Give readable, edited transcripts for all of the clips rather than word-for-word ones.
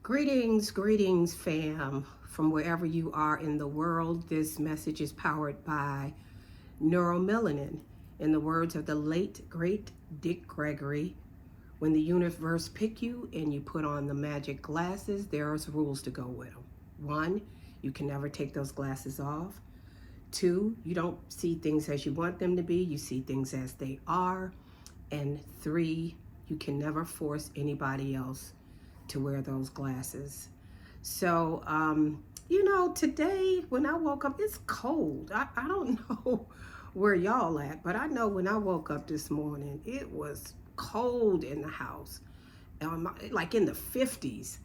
Greetings, fam, from wherever you are in the world. This message is powered by neuromelanin. In the words of the late, great Dick Gregory, when the universe pick you and you put on the magic glasses, there's rules to go with them. 1, you can never take those glasses off. 2, you don't see things as you want them to be, you see things as they are. And 3, you can never force anybody else to wear those glasses. So, today when I woke up, it's cold. I don't know where y'all at, but I know when I woke up this morning, it was cold in the house, like in the 50s.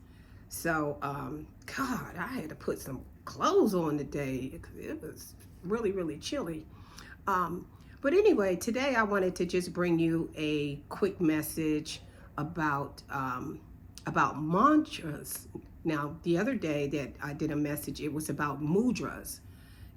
So, God, I had to put some clothes on today because it was really, really chilly. But anyway, today I wanted to just bring you a quick message about mantras. Now, the other day that I did a message, it was about mudras,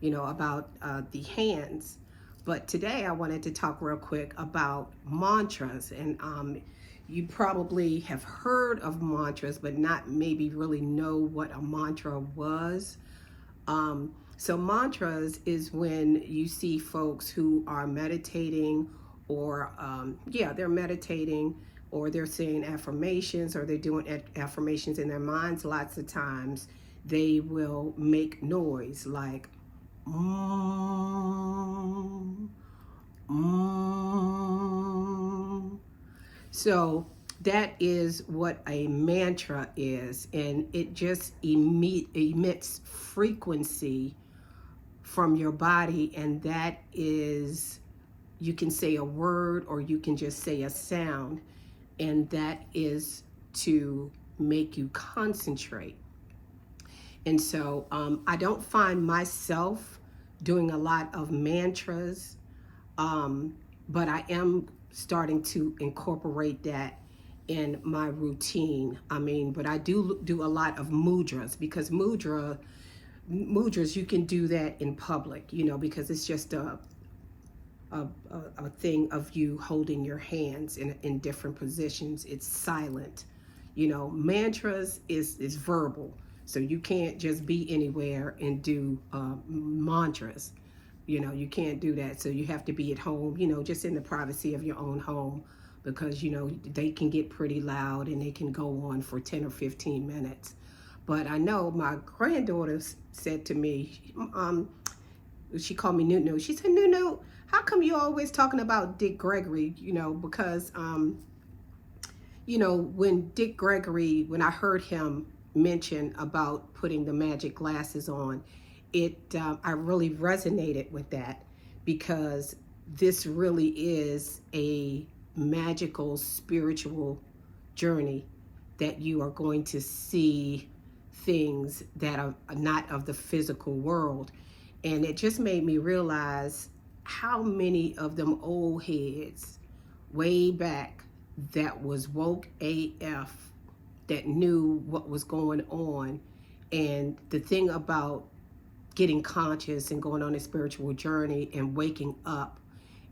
about the hands. But today I wanted to talk real quick about mantras. And you probably have heard of mantras, but not maybe really know what a mantra was. So mantras is when you see folks who are meditating or, they're meditating or they're saying affirmations or they're doing affirmations in their minds. Lots of times they will make noise like, mm, mm. So that is what a mantra is, and it just emits frequency from your body, and that is, you can say a word or you can just say a sound, and that is to make you concentrate. And so I don't find myself doing a lot of mantras, but I am starting to incorporate that in my routine. But I do a lot of mudras, because mudras, you can do that in public, because it's just a thing of you holding your hands in different positions. It's silent. Mantras is verbal. So you can't just be anywhere and do mantras. You can't do that. So you have to be at home, just in the privacy of your own home, because, they can get pretty loud and they can go on for 10 or 15 minutes. But I know my granddaughter said to me, she called me Nunu. She said, Nunu, how come you always talking about Dick Gregory? Because, when I heard him mention about putting the magic glasses on, I really resonated with that, because this really is a magical spiritual journey that you are going to see things that are not of the physical world. And it just made me realize how many of them old heads way back that was woke AF, that knew what was going on. And the thing about getting conscious and going on a spiritual journey and waking up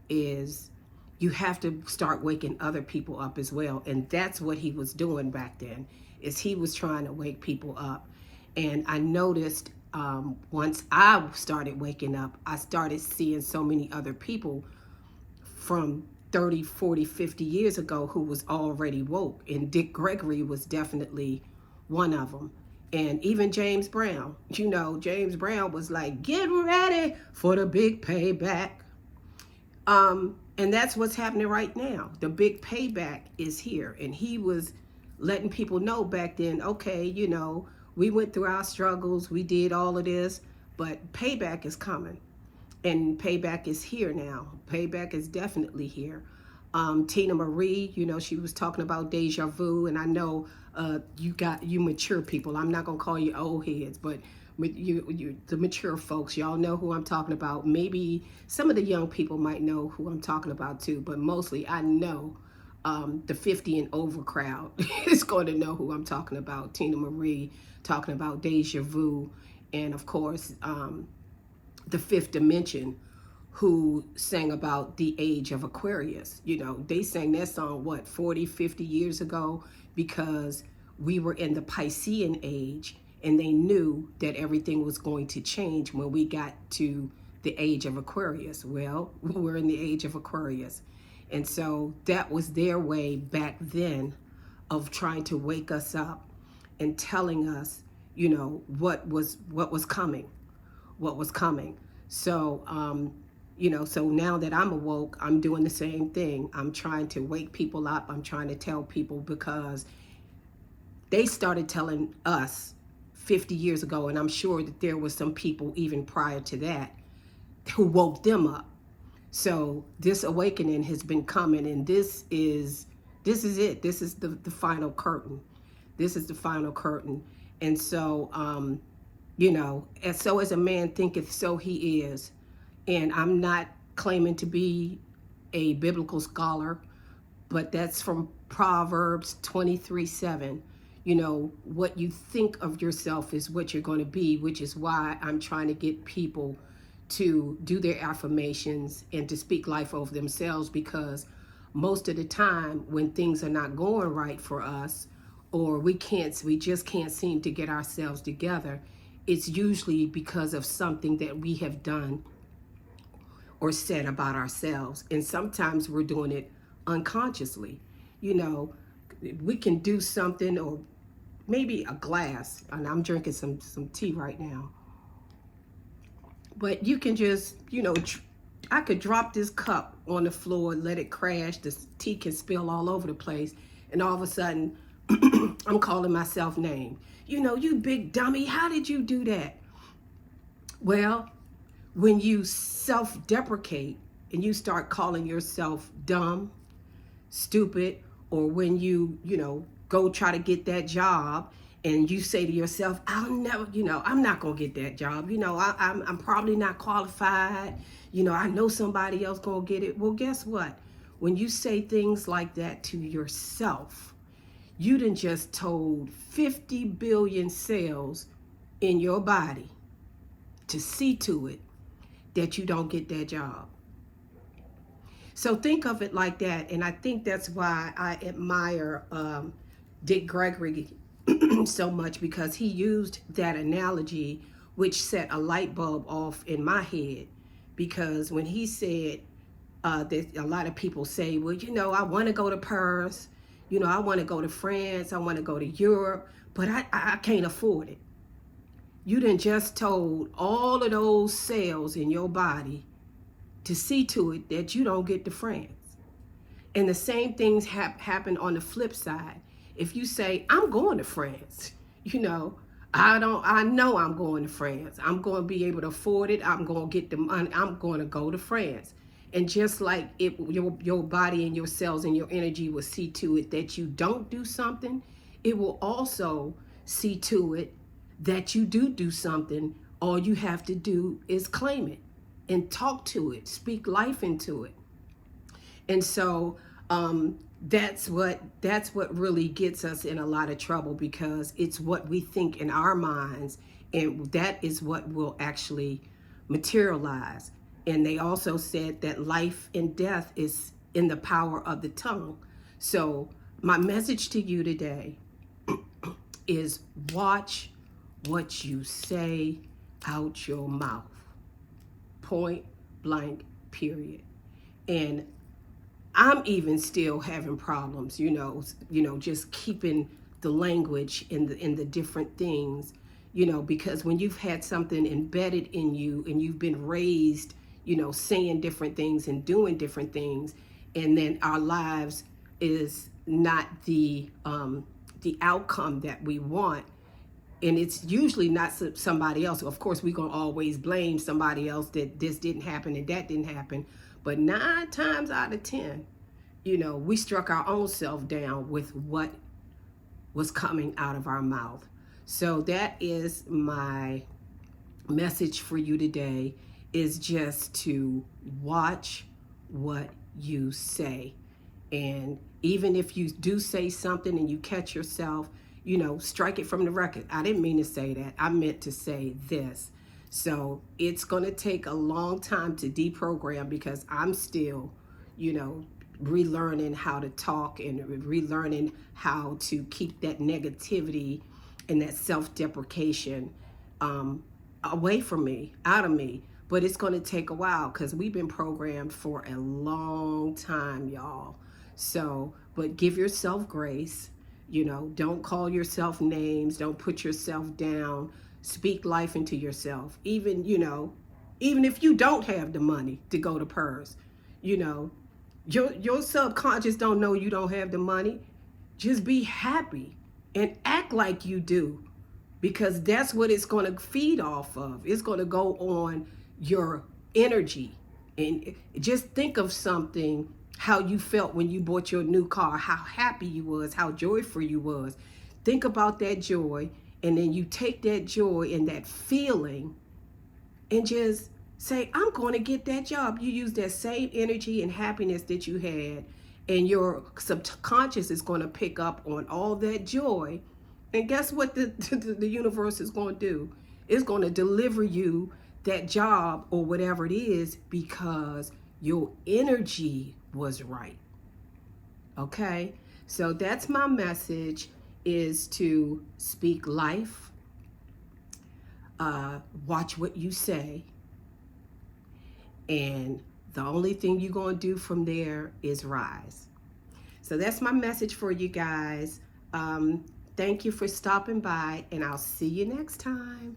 is you have to start waking other people up as well. And that's what he was doing back then, is he was trying to wake people up. And I noticed once I started waking up, I started seeing so many other people from 30, 40, 50 years ago who was already woke. And Dick Gregory was definitely one of them. And even James Brown, James Brown was like, get ready for the big payback. And that's what's happening right now. The big payback is here. And he was letting people know back then, okay, we went through our struggles, we did all of this, but payback is coming. And payback is here now. Payback is definitely here. Tina Marie, she was talking about deja vu, and I know you mature people. I'm not gonna call you old heads, but the mature folks, y'all know who I'm talking about. Maybe some of the young people might know who I'm talking about too, but mostly I know the 50 and over crowd is going to know who I'm talking about. Tina Marie talking about deja vu, and of course the fifth dimension, who sang about the age of Aquarius. They sang that song, 40, 50 years ago, because we were in the Piscean age, and they knew that everything was going to change when we got to the age of Aquarius. Well, we're in the age of Aquarius. And so that was their way back then of trying to wake us up and telling us, what was coming, what was coming. So, so now that I'm awoke, I'm doing the same thing. I'm trying to wake people up. I'm trying to tell people, because they started telling us 50 years ago, and I'm sure that there was some people even prior to that who woke them up. So this awakening has been coming, and this is it. This is the final curtain. This is the final curtain. And so, and so as a man thinketh, so he is. And I'm not claiming to be a biblical scholar, but that's from Proverbs 23:7. What you think of yourself is what you're going to be, which is why I'm trying to get people to do their affirmations and to speak life over themselves, because most of the time when things are not going right for us, or we just can't seem to get ourselves together, it's usually because of something that we have done or said about ourselves. And sometimes we're doing it unconsciously. We can do something, or maybe a glass, and I'm drinking some tea right now. But you can just, I could drop this cup on the floor, let it crash, the tea can spill all over the place, and all of a sudden, I'm calling myself names. You big dummy, how did you do that? Well, when you self-deprecate and you start calling yourself dumb, stupid, or when you go try to get that job and you say to yourself, I'll never, I'm not gonna get that job, I'm probably not qualified, I know somebody else gonna get it. Well, guess what? When you say things like that to yourself, you done just told 50 billion cells in your body to see to it that you don't get that job. So think of it like that. And I think that's why I admire Dick Gregory so much, because he used that analogy, which set a light bulb off in my head. Because when he said that, a lot of people say, well, I want to go to Paris, I want to go to France, I want to go to Europe, but I can't afford it. You done just told all of those cells in your body to see to it that you don't get to France. And the same things happen on the flip side. If you say, I'm going to France, I know I'm going to France. I'm going to be able to afford it. I'm going to get the money. I'm going to go to France. And just like your body and your cells and your energy will see to it that you don't do something, it will also see to it that you do something. All you have to do is claim it and talk to it, speak life into it. And so that's what really gets us in a lot of trouble, because it's what we think in our minds, and that is what will actually materialize. And they also said that life and death is in the power of the tongue. So my message to you today is, watch what you say out your mouth. Point blank, period. And I'm even still having problems, just keeping the language in the different things, because when you've had something embedded in you and you've been raised, saying different things and doing different things, and then our lives is not the outcome that we want. And it's usually not somebody else. Of course, we're going to always blame somebody else that this didn't happen and that didn't happen. But 9 times out of 10, we struck our own self down with what was coming out of our mouth. So that is my message for you today, is just to watch what you say. And even if you do say something and you catch yourself, strike it from the record. I didn't mean to say that. I meant to say this. So it's going to take a long time to deprogram, because I'm still, relearning how to talk and relearning how to keep that negativity and that self-deprecation away from me, out of me. But it's going to take a while because we've been programmed for a long time, y'all. So, but give yourself grace. You know, don't call yourself names. Don't put yourself down. Speak life into yourself. Even, you know, even if you don't have the money to go to PERS, you know, your subconscious don't know you don't have the money. Just be happy and act like you do, because that's what it's going to feed off of. It's going to go on your energy. And just think of something, how you felt when you bought your new car, how happy you was, how joyful you was. Think about that joy, and then you take that joy and that feeling and just say, I'm going to get that job. You use that same energy and happiness that you had, and your subconscious is going to pick up on all that joy. And guess what the universe is going to do? It's going to deliver you that job or whatever it is, because your energy was right. Okay? So that's my message, is to speak life, watch what you say, and the only thing you're going to do from there is rise. So that's my message for you guys. Thank you for stopping by, and I'll see you next time.